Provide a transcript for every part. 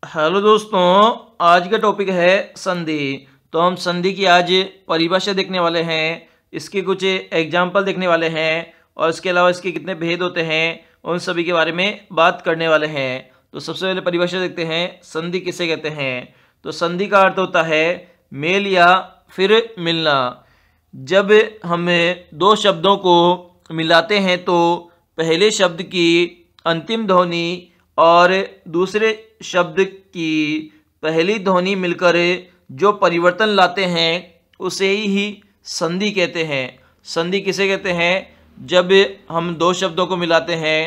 Hello दोस्तों, आज का टॉपिक है संधि। तो हम संधि की आज परिभाषा देखने वाले हैं, इसके कुछ एग्जाम्पल देखने वाले हैं और इसके अलावा इसके कितने भेद होते हैं उन सभी के बारे में बात करने वाले हैं। तो सबसे पहले परिभाषा देखते हैं, संधि किसे कहते हैं। तो संधि का अर्थ होता है मेल या फिर मिलना। जब हम दो शब्दों को मिलाते हैं तो पहले शब्द की अंतिम ध्वनि और दूसरे शब्द की पहली ध्वनि मिलकर जो परिवर्तन लाते हैं उसे ही संधि कहते हैं। संधि किसे कहते हैं? जब हम दो शब्दों को मिलाते हैं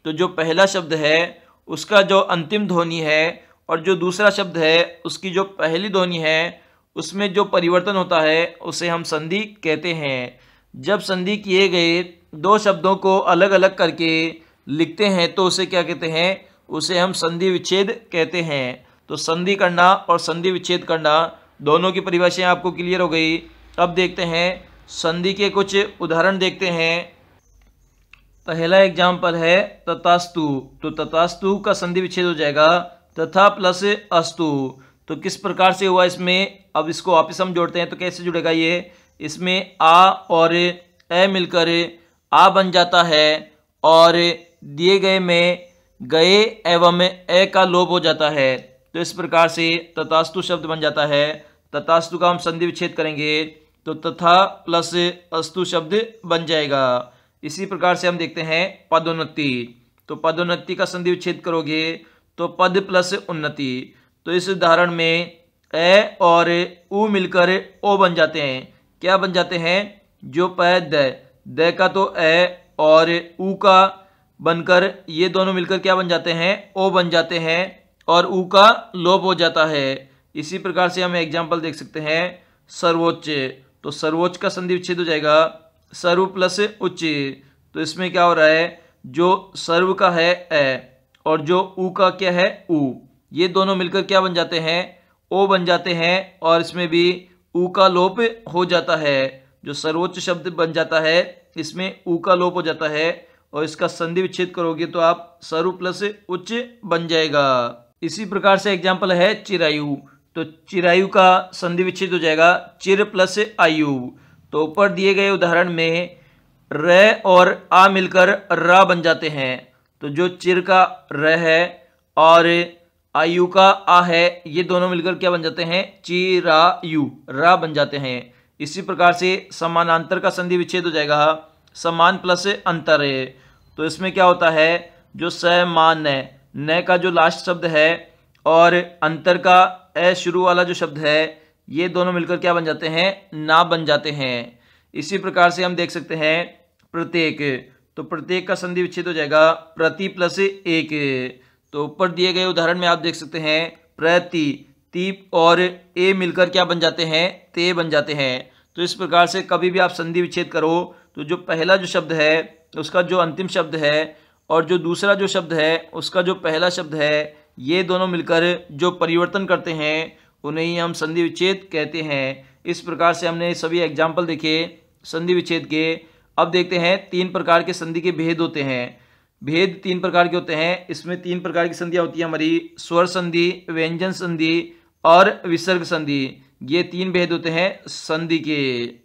तो जो पहला शब्द है उसका जो अंतिम ध्वनि है और जो दूसरा शब्द है उसकी जो पहली ध्वनि है उसमें जो परिवर्तन होता है उसे हम संधि कहते हैं। जब संधि किए गए दो शब्दों को अलग अलग करके लिखते हैं तो उसे क्या कहते हैं? उसे हम संधि विच्छेद कहते हैं। तो संधि करना और संधि विच्छेद करना दोनों की परिभाषाएं आपको क्लियर हो गई। अब देखते हैं संधि के कुछ उदाहरण देखते हैं। पहला एग्जाम्पल है तथास्तु। तो तथास्तु का संधि विच्छेद हो जाएगा तथा प्लस अस्तु। तो किस प्रकार से हुआ इसमें? अब इसको वापस हम जोड़ते हैं तो कैसे जुड़ेगा ये? इसमें आ और ए मिलकर आ बन जाता है और दिए गए में गए एवं ए का लोप हो जाता है। तो इस प्रकार से तथास्तु शब्द बन जाता है। तथास्तु का हम संधि विच्छेद करेंगे तो तथा प्लस अस्तु शब्द बन जाएगा। इसी प्रकार से हम देखते हैं पदोन्नति। तो पदोन्नति का संधि विच्छेद करोगे तो पद प्लस उन्नति। तो इस उदाहरण में ए और उ मिलकर ओ बन जाते हैं। क्या बन जाते हैं? जो पद द का तो ए और उ का बनकर ये दोनों मिलकर क्या बन जाते हैं? ओ बन जाते हैं और उ का लोप हो जाता है। इसी प्रकार से हम एग्जाम्पल देख सकते हैं सर्वोच्च। तो सर्वोच्च का संधि विच्छेद हो जाएगा सर्व प्लस उच्च। तो इसमें क्या हो रहा है? जो सर्व का है ए और जो उ का क्या है उ, ये दोनों मिलकर क्या बन जाते हैं? ओ बन जाते हैं और इसमें भी उ का लोप हो जाता है। जो सर्वोच्च शब्द बन जाता है इसमें उ का लोप हो जाता है और इसका संधि विच्छेद करोगे तो आप सर्व प्लस उच्च बन जाएगा। इसी प्रकार से एग्जाम्पल है चिरायु। तो चिरायु का संधि विच्छेद हो जाएगा चिर प्लस आयु। तो ऊपर दिए गए उदाहरण में र और आ मिलकर रा बन जाते हैं। तो जो चिर का र है और आयु का आ है ये दोनों मिलकर क्या बन जाते हैं? चिरायु रा बन जाते हैं। इसी प्रकार से समानांतर का संधि विच्छेद हो जाएगा समान प्लस अंतर। तो इसमें क्या होता है? जो समान न का जो लास्ट शब्द है और अंतर का ए शुरू वाला जो शब्द है ये दोनों मिलकर क्या बन जाते हैं? ना बन जाते हैं। इसी प्रकार से हम देख सकते हैं प्रत्येक। तो प्रत्येक का संधि विच्छेद हो जाएगा प्रति प्लस एक। तो ऊपर दिए गए उदाहरण में आप देख सकते हैं प्रति ती और ए मिलकर क्या बन जाते हैं? ते बन जाते हैं। तो इस प्रकार से कभी भी आप संधि विच्छेद करो तो जो पहला जो शब्द है उसका जो अंतिम शब्द है और जो दूसरा जो शब्द है उसका जो पहला शब्द है ये दोनों मिलकर जो परिवर्तन करते हैं उन्हें ही हम संधि विच्छेद कहते हैं। इस प्रकार से हमने सभी एग्जाम्पल देखे संधि विच्छेद के। अब देखते हैं तीन प्रकार के संधि के भेद होते हैं। भेद तीन प्रकार के होते हैं। इसमें तीन प्रकार की संधियां होती है हमारी, स्वर संधि, व्यंजन संधि और विसर्ग संधि। ये तीन भेद होते हैं संधि के।